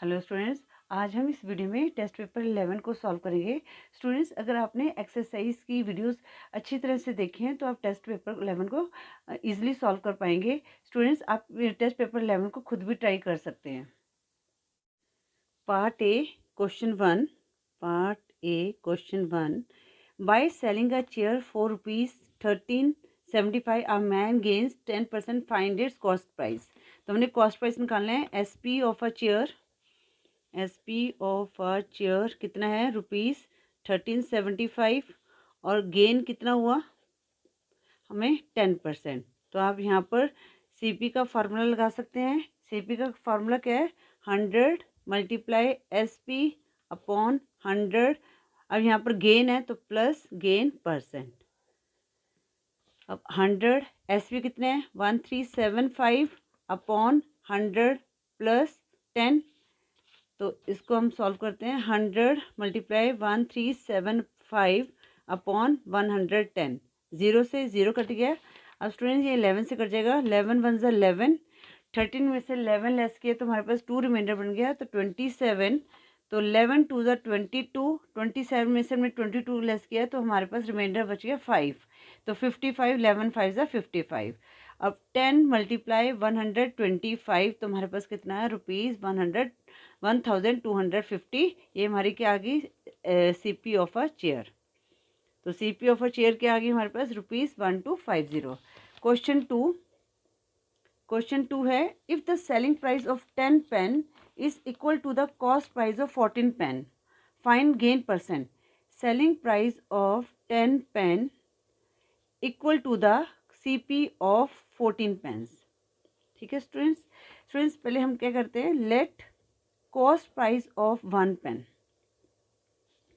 Hello students, आज हम इस वीडियो में टेस्ट पेपर 11 को सॉल्व करेंगे। स्टूडेंट्स, अगर आपने एक्सरसाइज की वीडियोस अच्छी तरह से देखी हैं तो आप टेस्ट पेपर 11 को इजीली सॉल्व कर पाएंगे। स्टूडेंट्स, आप टेस्ट पेपर 11 को खुद भी ट्राई कर सकते हैं। Part A question 1। Part A question 1। By selling a chair for ₹13.75 a man gains 10%, find its cost price. तो हमने कॉस्ट प्राइस निकालना है। SP of a chair, SP of a chair कितना है? ₹13.75 और गेन कितना हुआ हमें? 10%। तो आप यहाँ पर CP का फार्मूला लगा सकते हैं। CP का फार्मूला क्या है? 100 मल्टीप्लाई SP अपॉन 100। अब यहाँ पर गेन है तो प्लस गेन परसेंट। अब 100 SP कितने हैं? 1375 अपॉन 100 प्लस 10। तो इसको हम सॉल्व करते हैं। 100 मल्टीप्लाई 1375 अपॉन 110। 0 से 0 कट गया। अब स्टूडेंट्स ये 11 से कट जाएगा। 11 वन ज़ा 11, 13 में से 11 लेस किया तो हमारे पास 2 रिमाइंडर बन गया तो 27। तो 11 टू ज़ा 22, 27 में से हमने 22 लेस किया तो हमारे पास रिमाइंडर बच गया 5। तो 55, 11 5 ज़ा 55। अब 10 मल्टीप्लाई 125 तो हमारे पास कितना है? ₹1250। ये हमारी क्या आ गई? CP of a chair. तो CP ऑफ अ चेयर क्या आ गई हमारे पास? ₹1250। क्वेश्चन टू है, if the selling price of 10 pen is equal to the cost price of 14 pen, find gain percent. Selling price of 10 pen equal to the CP of 14 pens. ठीक है students, पहले हम क्या करते हैं? Let cost price of 1 pen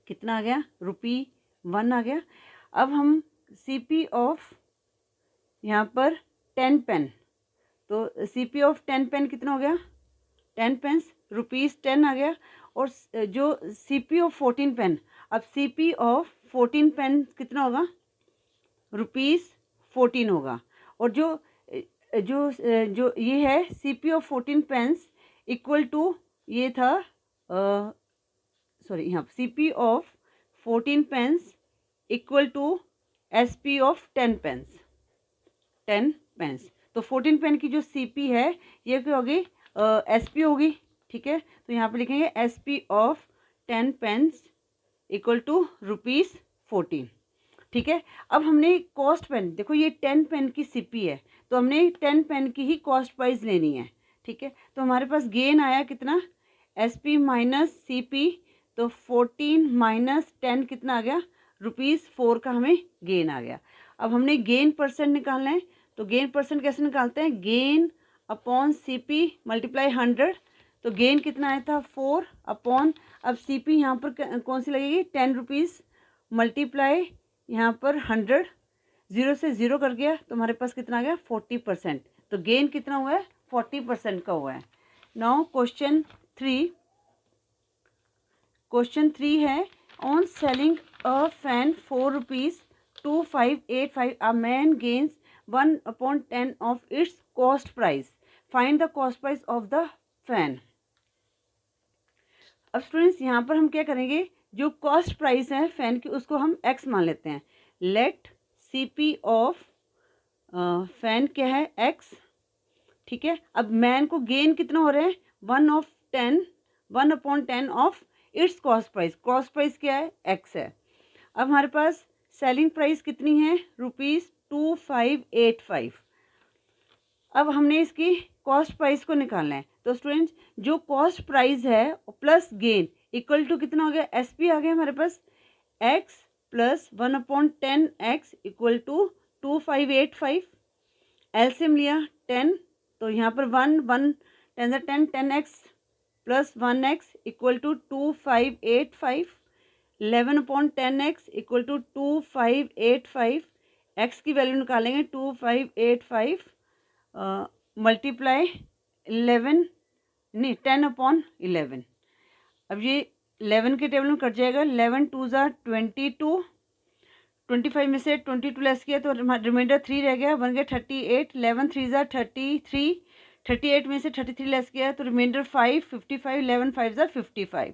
कितना आ गया? ₹1 आ गया। अब हम CP ऑफ यहाँ पर 10 पेन, तो CP ऑफ 10 पेन कितना हो गया? 10 पेन्स ₹10 आ गया। और जो CP ऑफ 14 पेन, अब CP ऑफ 14 पेन कितना होगा? ₹14 होगा। और जो जो जो ये है CP of 14 pens equal to ये था, सॉरी, यहाँ CP of 14 pens equal to SP of 10 pens. 10 pens, तो 14 पेन की जो CP है ये क्या होगी? SP होगी। ठीक है, तो यहाँ पे लिखेंगे SP of 10 pens equal to ₹14। ठीक है, अब हमने कॉस्ट पेन, देखो ये 10 पेन की CP है तो हमने 10 पेन की ही कॉस्ट प्राइस लेनी है। ठीक है, तो हमारे पास गेन आया कितना? SP माइनस CP, तो 14 माइनस 10 कितना आ गया? ₹4 का हमें गेन आ गया। अब हमने गेन परसेंट निकालना है, तो गेन परसेंट कैसे निकालते हैं? Gain upon CP multiply 100। तो गेन कितना आया था? 4 अपॉन, अब CP यहाँ पर कौन सी लगेगी? ₹10 मल्टीप्लाई यहाँ पर 100। 0 से 0 कर गया तो हमारे पास कितना आ गया? 40%। तो गेन कितना हुआ है? 40% का हुआ है। नाउ क्वेश्चन 3 है, on selling a fan ₹4.2585 a man gains 1/10 of its cost price, find the cost price of the fan. अब स्टूडेंट्स यहाँ पर हम क्या करेंगे? जो कॉस्ट प्राइस है फैन की उसको हम x मान लेते हैं। लेट CP ऑफ फैन क्या है? x। ठीक है, अब मैन को गेन कितना हो रहे हैं? 1/10 of its cost price. Cost price क्या है? x है। अब हमारे पास सेलिंग प्राइस कितनी है? ₹2585। अब हमने इसकी कॉस्ट प्राइस को निकालना है, तो स्टूडेंट्स जो कॉस्ट प्राइस है प्लस गेन इक्वल टू कितना हो गया? SP आ गया हमारे पास। x plus 1/10x equal to 2585। LCM लिया 10, तो यहाँ पर 1 1 10 10 10x plus 1x equal to 2585। 11/10x equal to 2585। x की वैल्यू निकालेंगे 2585 मल्टीप्लाई 11, नहीं 10/11। अब ये 11 के टेबल में कट जाएगा। 11 2 ज़ा 22, 25 में से 22 लेस किया तो रिमाइंडर 3 रह गया, बन गया 38। 11 3 ज़ा 33, 38 में से 33 लेस किया तो रिमाइंडर 5, 55, 11 5 ज़ा 55।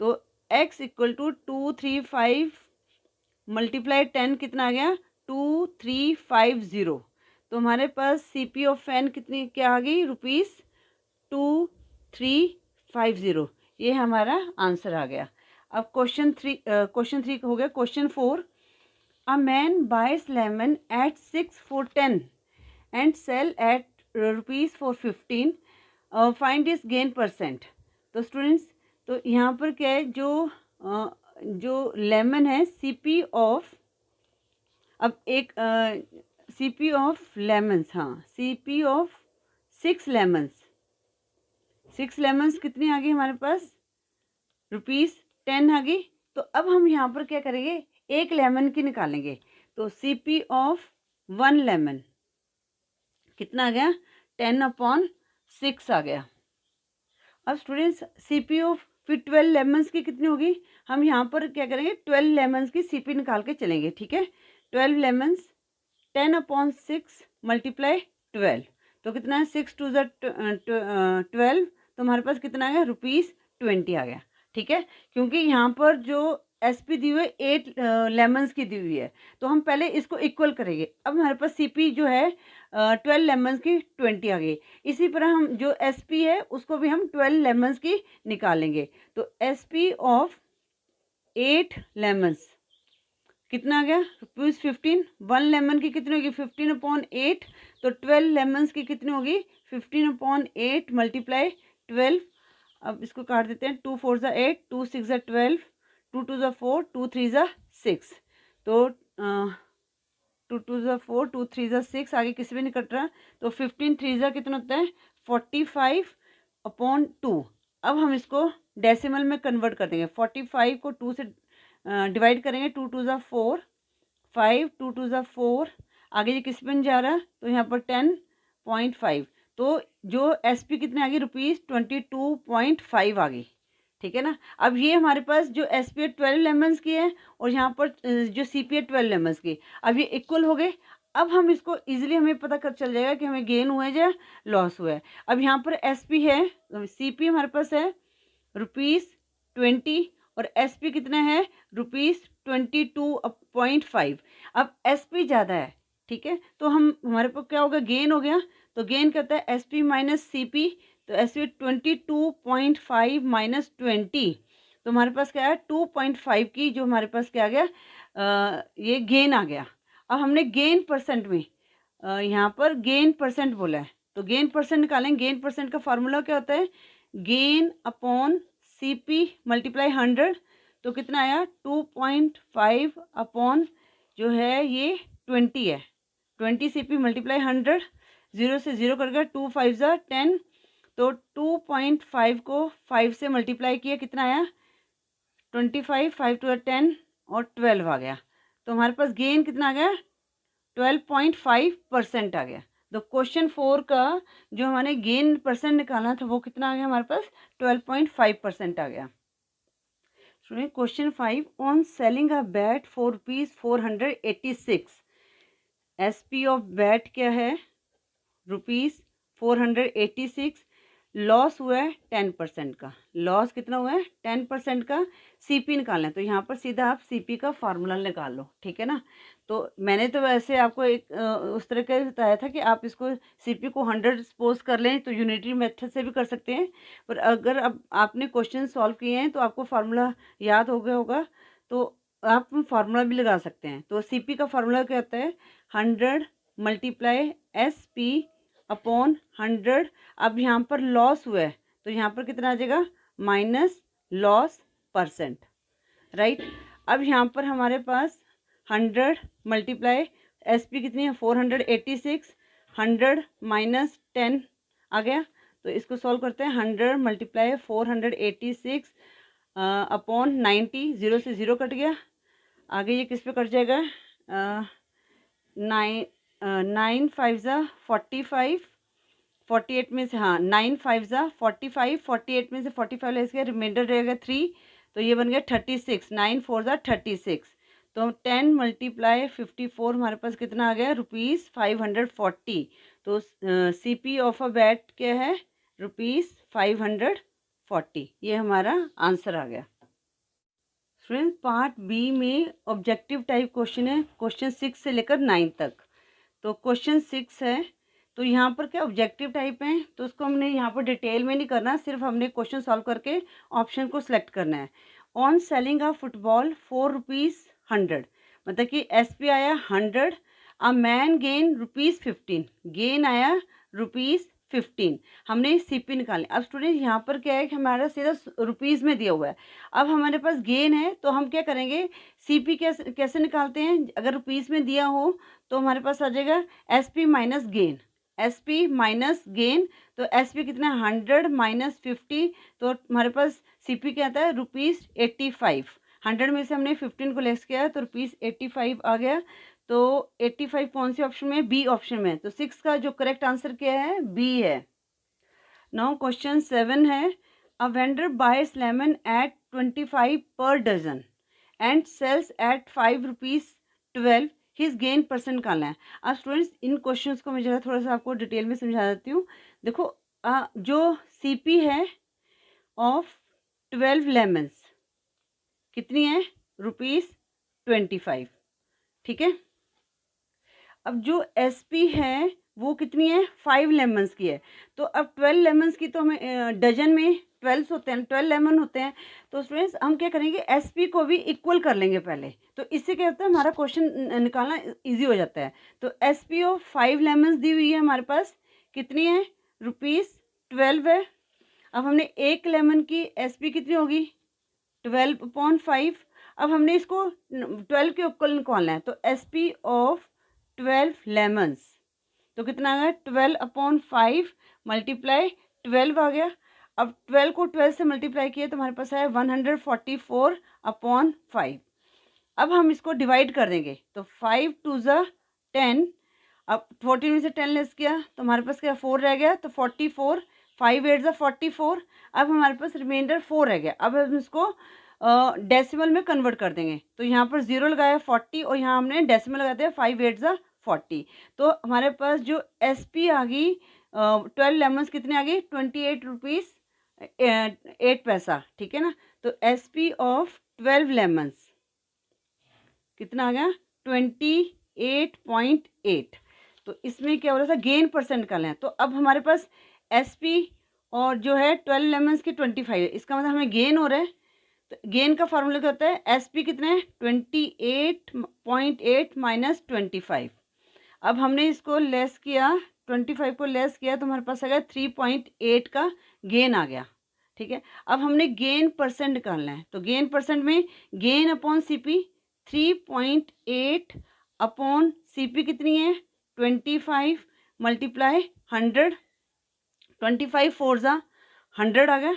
तो x इक्वल टू 235 मल्टीप्लाई 10 कितना आ गया 2350। तो हमारे पास CP ऑफ फैन कितनी क्या आ गई ₹2350। ये हमारा आंसर आ गया। अब क्वेश्चन थ्री हो गया। Question 4, a man buys lemon at 6 for 10 and sell at rupees for 15, find is gain percent. तो स्टूडेंट्स, तो यहाँ पर क्या है, जो लेमन है CP ऑफ, अब एक CP ऑफ लेमन्स, हाँ CP ऑफ 6 लेमन्स, 6 लेमन्स कितनी आ गई हमारे पास ₹10 आ गई। तो अब हम यहाँ पर क्या करेंगे, एक लेमन की निकालेंगे। तो CP ऑफ 1 लेमन कितना आ गया 10/6 आ गया। अब स्टूडेंट्स CP ऑफ फिर 12 लेमन्स की कितनी होगी, हम यहाँ पर क्या करेंगे 12 लेमन्स की CP निकाल के चलेंगे, ठीक है। 12 लेमन्स 10/6 मल्टीप्लाई 12, तो कितना है 6 2 ज़ा 12, तो हमारे पास कितना आ गया ₹20 आ गया, ठीक है। क्योंकि यहाँ पर जो SP दी हुई है 8 लेमन्स की दी हुई है, तो हम पहले इसको इक्वल करेंगे। अब हमारे पास CP जो है 12 लेमन्स की 20 आ गई। इसी तरह हम जो SP है उसको भी हम 12 लेमन्स की निकालेंगे। तो SP ऑफ 8 लेमन्स कितना आ गया ₹15। 1 लेमन की कितनी होगी 15/8, तो 12 लेमन्स की कितनी होगी 15/8 मल्टीप्लाई 12। अब इसको काट देते हैं, 2 4 ज़ा 8, 2 6 ज़ा 12, 2 2 ज़ा 4, 2 3 ज़ा 6, तो 2 2 ज़ा 4, 2 3 ज़ा 6, आगे किसी भी नहीं कट रहा। तो 15 3 ज़ा कितना होता है 45/2। अब हम इसको डेसिमल में कन्वर्ट कर देंगे। 45 को 2 से डिवाइड करेंगे, 2 2 ज़ा 4, 5 2 2 ज़ा 4, आगे ये किस पे जा रहा है, तो यहाँ पर 10.5। तो जो SP कितने आ गई ₹22.5 आ गई, ठीक है ना। अब ये हमारे पास जो SP है 12 लेमन्स की है और यहाँ पर जो CP है 12 लेमन्स की, अब ये इक्वल हो गए। अब हम इसको इजीली हमें पता कर चल जाएगा कि हमें गेन हुआ है या लॉस हुआ है। अब यहाँ पर SP है, CP हमारे पास है ₹20 और SP कितना है ₹22.5। अब SP ज़्यादा है, ठीक है, तो हम हमारे पास क्या होगा गेन हो गया। तो गेन करता है SP माइनस CP, तो SP 22.5 माइनस 20, तो हमारे पास क्या है 2.5 की जो हमारे पास क्या आ गया ये गेन आ गया। अब हमने गेन परसेंट में यहाँ पर गेन परसेंट बोला है, तो गेन परसेंट निकालेंगे। गेन परसेंट का फार्मूला क्या होता है, गेन अपॉन CP मल्टीप्लाई 100, तो कितना आया 2.5 अपॉन जो है ये 20 है, 20 CP मल्टीप्लाई 100, 0 से 0 कर गया, 2 5 ज़ा 10, तो 2.5 को 5 से मल्टीप्लाई किया कितना आया 25, 5 2 10 और 12 आ गया। तो हमारे पास गेन कितना आ गया 12.5% आ गया। तो क्वेश्चन 4 का जो हमारे गेन परसेंट निकालना था वो कितना आ गया हमारे पास 12.5% आ गया। Student question 5, on selling a bat for ₹486, SP of bat क्या है ₹486, लॉस हुआ है 10% का। लॉस कितना हुआ है 10% का। CP निकालना है, तो यहाँ पर सीधा आप CP का फार्मूला निकाल लो, ठीक है ना। तो मैंने तो वैसे आपको एक उस तरह का बताया था कि आप इसको CP को 100 सपोज कर लें तो यूनिटरी मेथड से भी कर सकते हैं, पर अगर अब आपने क्वेश्चन सॉल्व किए हैं तो आपको फार्मूला याद हो गया होगा, तो आप फार्मूला भी लगा सकते हैं। तो CP का फार्मूला क्या होता है 100 मल्टीप्लाई SP अपॉन 100। अब यहाँ पर लॉस हुआ है तो यहाँ पर कितना आ जाएगा माइनस लॉस परसेंट, राइट। अब यहाँ पर हमारे पास 100 मल्टीप्लाई SP कितनी है 486, 100 माइनस 10 आ गया। तो इसको सॉल्व करते हैं, 100 मल्टीप्लाई 486 अपॉन 90, 0 से 0 कट गया, आगे ये किस पे कट जाएगा 9 5 ज़ा 45, 48 में से हाँ 9 5 ज़ा 45, 48 में से 45 लेस गया, रिमाइंडर रहेगा 3, तो ये बन गया 36, 9 4 ज़ा 36। तो 10 मल्टीप्लाई 54 हमारे पास कितना आ गया ₹540, तो CP ऑफ अ बैट क्या है, ₹540। ये हमारा आंसर आ गया। फ्रेंड्स पार्ट बी में ऑब्जेक्टिव टाइप क्वेश्चन है, क्वेश्चन 6 से लेकर 9 तक। तो क्वेश्चन 6 है, तो यहाँ पर क्या ऑब्जेक्टिव टाइप है, तो उसको हमने यहाँ पर डिटेल में नहीं करना, सिर्फ हमने क्वेश्चन सॉल्व करके ऑप्शन को सिलेक्ट करना है। ऑन सेलिंग अ फुटबॉल ₹4 मतलब कि SP आया 100, अ मैन गेन ₹15, गेन आया ₹15। हमने CP निकाले। अब स्टूडेंट यहाँ पर क्या है कि हमारा सीधा रुपीज़ में दिया हुआ है। अब हमारे पास गेन है तो हम क्या करेंगे, CP कैसे कैसे निकालते हैं, अगर रुपीज़ में दिया हो तो हमारे पास आ जाएगा SP minus gain, SP minus gain. तो SP कितना है 100 माइनस 50, तो हमारे पास CP क्या आता है ₹85। 100 में से हमने 15 को लेस किया तो ₹85 आ गया। तो 85 कौन से ऑप्शन में, बी ऑप्शन में। तो 6 का जो करेक्ट आंसर क्या है, बी है। नाउ क्वेश्चन 7 है, a vendor buys lemon at 25 per dozen and sells at ₹5.12, his gain percent निकालना है। अब स्टूडेंट्स इन क्वेश्चंस को मैं जरा थोड़ा सा आपको डिटेल में समझा देती हूँ। देखो जो CP है ऑफ 12 लेमन्स कितनी है, ₹25, ठीक है। अब जो SP है वो कितनी है, 5 लेमन्स की है। तो अब 12 लेमन्स की तो हमें डजन में 12 होते हैं, 12 लेमन होते हैं। तो स्टूडेंट्स हम क्या करेंगे, SP को भी इक्वल कर लेंगे पहले, तो इससे क्या होता है हमारा क्वेश्चन निकालना इजी हो जाता है। तो SP ऑफ 5 लेमन्स दी हुई है हमारे पास, कितनी है, ₹12 है। अब हमने एक लेमन की SP कितनी होगी, 12/5। अब हमने इसको 12 के इक्वल निकालना है, तो SP ऑफ 12 लेमन्स तो कितना आ गया, 12/5 मल्टीप्लाई 12 आ गया। अब 12 को 12 से मल्टीप्लाई किया तो हमारे पास है 144/5। अब हम इसको डिवाइड कर देंगे, तो 5 2 ज़ा 10। अब 14 में से 10 लेस किया तो हमारे पास क्या 4 रह गया, तो 44, 5 8 ज़ा 44। अब हमारे पास रिमाइंडर 4 रह गया। अब हम इसको डेसिमल में कन्वर्ट कर देंगे, तो यहाँ पर 0 लगाया 40 और यहाँ हमने डेसिमल लगा दिया 5 8 ज़ा 40। तो हमारे पास जो SP आ गई 12 लेमन्स कितने आ गई, ₹28.8, ठीक है ना। तो SP ऑफ 12 लेमन्स कितना आ गया, 28.8। तो इसमें क्या हो रहा था, गेन परसेंट निकालना है। तो अब हमारे पास SP और जो है 12 लेमन्स की 25 है, इसका मतलब हमें गेन हो रहा है। तो गेन का फार्मूला क्या होता है, SP कितना है 28.8 माइनस 25। अब हमने इसको लेस किया, 25 को लेस किया तो हमारे पास आ गया 3.8 का गेन आ गया, ठीक है। अब हमने गेन परसेंट निकालना है, तो गेन परसेंट में gain upon CP 3.8 upon CP कितनी है 25 मल्टीप्लाई 100, 25 4 ज़ा 100 आ गया,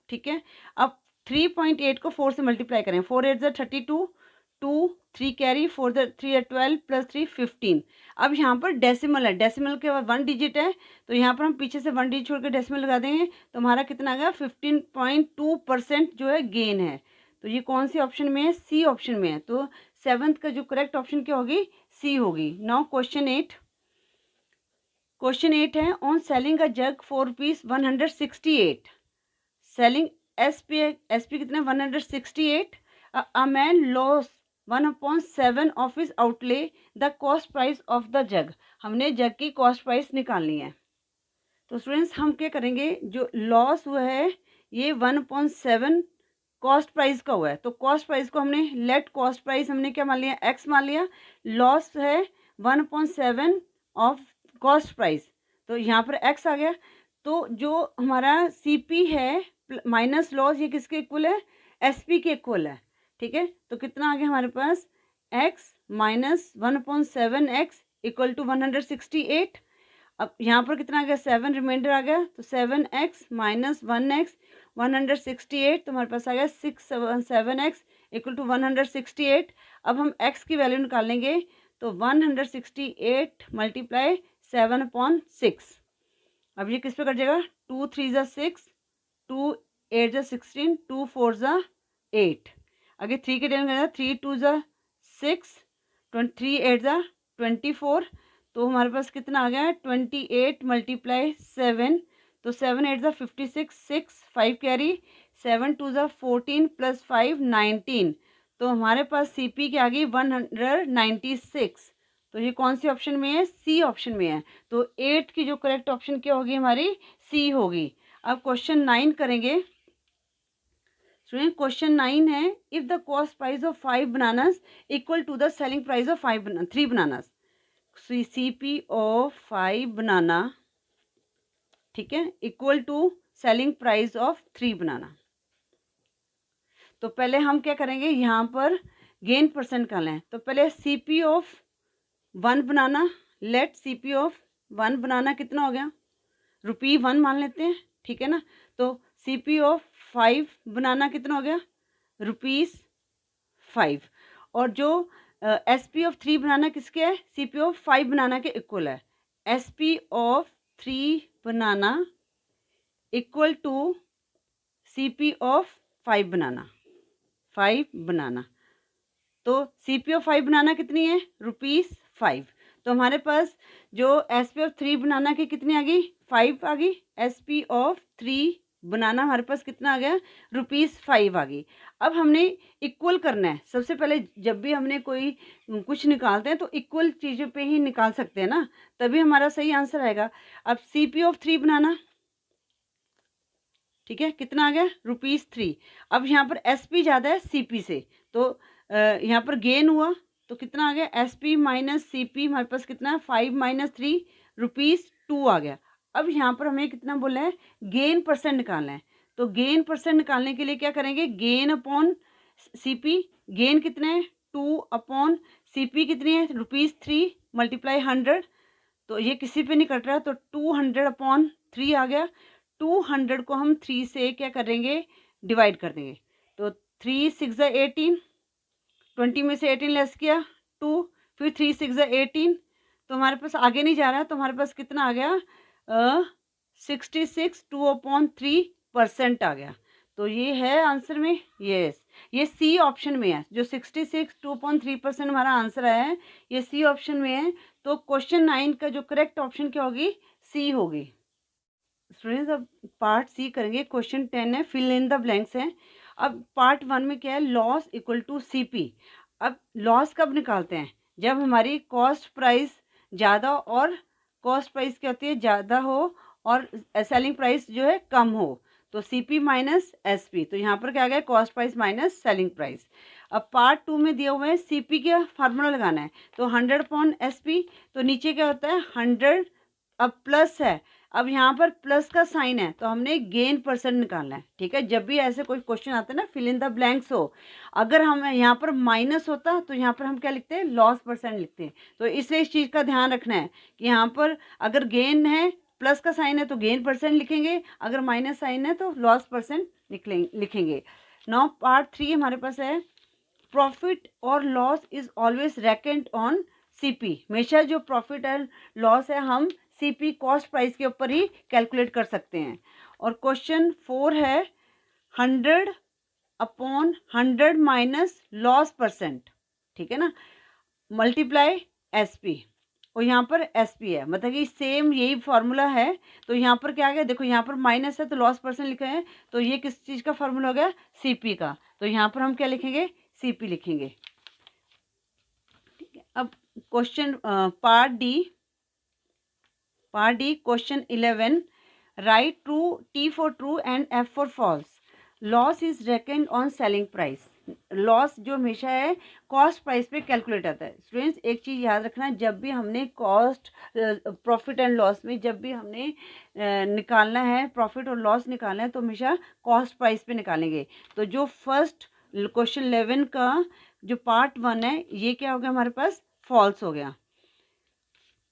ठीक है। अब 3.8 को 4 से मल्टीप्लाई करें, 4 8 ज़ा 32, 2 3 कैरी, 4 3 12 प्लस 3 15। अब यहाँ पर डेसिमल है, डेसिमल के बाद 1 डिजिट है, तो यहाँ पर हम पीछे से 1 डिजिट छोड़ के डेसिमल लगा देंगे तो हमारा कितना आ गया 15.2% जो है गेन है। तो ये कौन सी ऑप्शन में है, C ऑप्शन में है। तो 7th का जो करेक्ट ऑप्शन क्या होगी, C होगी। नाउ क्वेश्चन 8, क्वेश्चन 8 है, on selling a jug for ₹168, selling SP कितना 168, a man loss 1/7 of his outlay, the cost price of the जग। हमने जग की कॉस्ट प्राइस निकालनी है। तो स्टूडेंट्स हम क्या करेंगे, जो लॉस हुआ है ये 1/7 कॉस्ट प्राइस का हुआ है, तो कॉस्ट प्राइस को हमने लेट कॉस्ट प्राइस हमने क्या मान लिया, X मान लिया। लॉस है 1/7 ऑफ कॉस्ट प्राइस, तो यहाँ पर X आ गया। तो जो हमारा CP है माइनस लॉस, ये किसके इक्वल है, SP के इक्वल है, ठीक है। तो कितना आ गया हमारे पास, X minus 1/7X equal to 168। अब यहाँ पर कितना आ गया 7 रिमाइंडर आ गया, तो 7X माइनस 1X 168, तो हमारे पास आ गया 7X इक्वल टू 168। अब हम X की वैल्यू निकालेंगे, तो 168 मल्टीप्लाई 7/6। अब ये किस पे कट जाएगा, 2 3 ज़ा 6, 2 8 ज़ा 16, 2 4 ज़ा 8। आगे 3 के टेन करेगा, 3 2 ज़ा 6, 3 8 ज़ा 24। तो हमारे पास कितना आ गया 28 मल्टीप्लाई 7, तो 7 8 ज़ा 56, 6 5 कैरी, 7 2 ज़ा 14 प्लस 5 19, तो हमारे पास सीपी की आ गई 196। तो ये कौन सी ऑप्शन में है? सी ऑप्शन में है। तो 8 की जो करेक्ट ऑप्शन क्या होगी हमारी? सी होगी। अब क्वेश्चन 9 करेंगे। स्टूडेंट क्वेश्चन 9 है, if the cost price of 5 bananas equal to the selling price of 3 bananas, CP of 5 banana, ठीक है, equal to selling price of 3 banana. तो पहले हम क्या करेंगे, यहाँ पर गेन परसेंट का लें। तो पहले CP of 1 banana, let CP of 1 banana कितना हो गया? ₹1 मान लेते हैं, ठीक है ना। तो सीपी ऑफ 5 बनाना कितना हो गया? ₹5। और जो एसपी ऑफ 3 बनाना किसके है? सीपी ऑफ 5 बनाना के इक्वल है। SP of 3 banana equal to CP of 5 banana, 5 banana. तो सीपी ऑफ 5 बनाना कितनी है? ₹5। तो हमारे पास जो एसपी ऑफ 3 बनाना की कितनी आ गई? 5 आ गई। एसपी ऑफ 3 बनाना हमारे पास कितना आ गया? ₹5 आ गई। अब हमने इक्वल करना है। सबसे पहले जब भी हमने कोई कुछ निकालते हैं तो इक्वल चीज़ों पे ही निकाल सकते हैं ना, तभी हमारा सही आंसर आएगा। अब सीपी ऑफ 3 बनाना, ठीक है, कितना आ गया? ₹3। अब यहाँ पर एसपी ज़्यादा है सीपी से, तो यहाँ पर गेन हुआ तो कितना आ गया? एसपी माइनस सीपी हमारे पास कितना है? 5 माइनस 3 ₹2 आ गया। अब यहाँ पर हमें कितना बोला है? गेन परसेंट निकालना है। तो गेन परसेंट निकालने के लिए क्या करेंगे? गेन अपॉन सीपी, गेन कितना है? 2 अपॉन सीपी कितनी है? ₹3 मल्टीप्लाई 100, तो ये किसी पे नहीं कट रहा, तो 200 अपॉन 3 आ गया। 200 को हम 3 से क्या करेंगे? डिवाइड कर देंगे। तो 3 6 ज़ा 18, 20 में से 18 लेस किया 2, फिर 3 6 ज़ा 18, तो हमारे पास आगे नहीं जा रहा, तो हमारे पास कितना आ गया? 66 2/3% आ गया। तो ये है आंसर में, यस, ये सी ऑप्शन में है। जो 66 2/3% हमारा आंसर है, ये सी ऑप्शन में है। तो क्वेश्चन 9 का जो करेक्ट ऑप्शन क्या होगी? सी होगी। स्टूडेंट्स अब पार्ट सी करेंगे। क्वेश्चन 10 है, फिल इन द ब्लैंक्स है। अब पार्ट 1 में क्या है? Loss equal to CP. अब लॉस कब निकालते हैं? जब हमारी कॉस्ट प्राइस ज़्यादा और कॉस्ट प्राइस क्या होती है? ज़्यादा हो और सेलिंग प्राइस जो है कम हो, तो सीपी माइनस एसपी। तो यहाँ पर क्या आ गया? Cost price minus selling price. अब पार्ट 2 में दिया हुआ है सीपी का फार्मूला लगाना है। तो 100 अपॉन एसपी, तो नीचे क्या होता है? 100, अब प्लस है, अब यहाँ पर प्लस का साइन है, तो हमने गेन परसेंट निकालना है, ठीक है। जब भी ऐसे कोई क्वेश्चन आता है ना, फिल इन द ब्लैंक्स हो, अगर हम यहाँ पर माइनस होता तो यहाँ पर हम क्या लिखते हैं? लॉस परसेंट लिखते हैं। तो इसलिए इस चीज़ का ध्यान रखना है कि यहाँ पर अगर गेन है, प्लस का साइन है, तो गेन परसेंट लिखेंगे, अगर माइनस साइन है तो लॉस परसेंट लिखेंगे। नाउ पार्ट 3 हमारे पास है, प्रॉफिट और loss is always reckoned on CP. हमेशा जो प्रॉफिट एंड लॉस है हम सीपी कॉस्ट प्राइस के ऊपर ही कैलकुलेट कर सकते हैं। और क्वेश्चन 4 है, 100 अपॉन 100 माइनस लॉस परसेंट, ठीक है ना, मल्टीप्लाई एसपी, और यहाँ पर एसपी है, मतलब कि सेम यही फार्मूला है। तो यहाँ पर क्या आ गया? देखो यहाँ पर माइनस है तो लॉस परसेंट लिखा है, तो ये किस चीज़ का फार्मूला हो गया? सीपी का। तो यहाँ पर हम क्या लिखेंगे? सीपी लिखेंगे, ठीक है। अब question part D question 11, right true, T for true and F for false. Loss is reckoned on selling price. Loss जो हमेशा है कॉस्ट प्राइस पे कैलकुलेट आता है। स्टूडेंट्स एक चीज़ याद रखना, जब भी हमने कॉस्ट प्रॉफिट एंड लॉस में जब भी हमने निकालना है, प्रॉफिट और लॉस निकालना है, तो हमेशा कॉस्ट प्राइस पे निकालेंगे। तो जो फर्स्ट क्वेश्चन 11 का जो पार्ट 1 है, ये क्या हो गया हमारे पास? फॉल्स हो गया।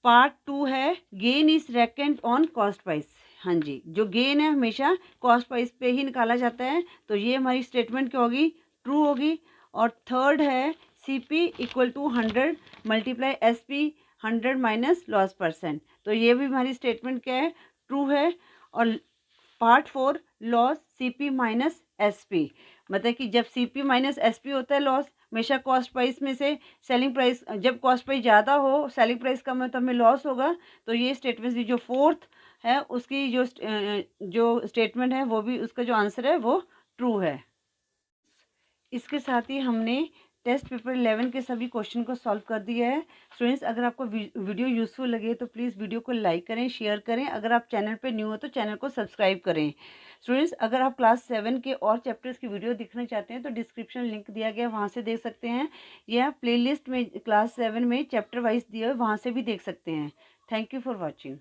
पार्ट 2 है, gain is reckoned on cost price. हाँ जी, जो गेन है हमेशा कॉस्ट प्राइस पे ही निकाला जाता है, तो ये हमारी स्टेटमेंट क्या होगी? ट्रू होगी। और थर्ड है, CP equal to 100 multiply SP, 100 minus loss percent, तो ये भी हमारी स्टेटमेंट क्या है? ट्रू है। और part 4, loss CP minus SP, मतलब कि जब सीपी माइनस एसपी होता है लॉस, हमेशा कॉस्ट प्राइस में से सेलिंग प्राइस, जब कॉस्ट प्राइस ज़्यादा हो सेलिंग प्राइस कम है तो हमें लॉस होगा। तो ये स्टेटमेंट जो फोर्थ है उसकी जो स्टेटमेंट है वो भी, उसका जो आंसर है वो ट्रू है। इसके साथ ही हमने टेस्ट पेपर 11 के सभी क्वेश्चन को सॉल्व कर दिया है। स्टूडेंट्स, अगर आपको वीडियो यूज़फुल लगे तो प्लीज़ वीडियो को लाइक करें, शेयर करें। अगर आप चैनल पे न्यू हो तो चैनल को सब्सक्राइब करें। स्टूडेंट्स, अगर आप क्लास 7 के और चैप्टर्स की वीडियो देखना चाहते हैं तो डिस्क्रिप्शन लिंक दिया गया है, वहाँ से देख सकते हैं, या प्लेलिस्ट में क्लास 7 में चैप्टर वाइज दिया है, वहाँ से भी देख सकते हैं। Thank you for watching.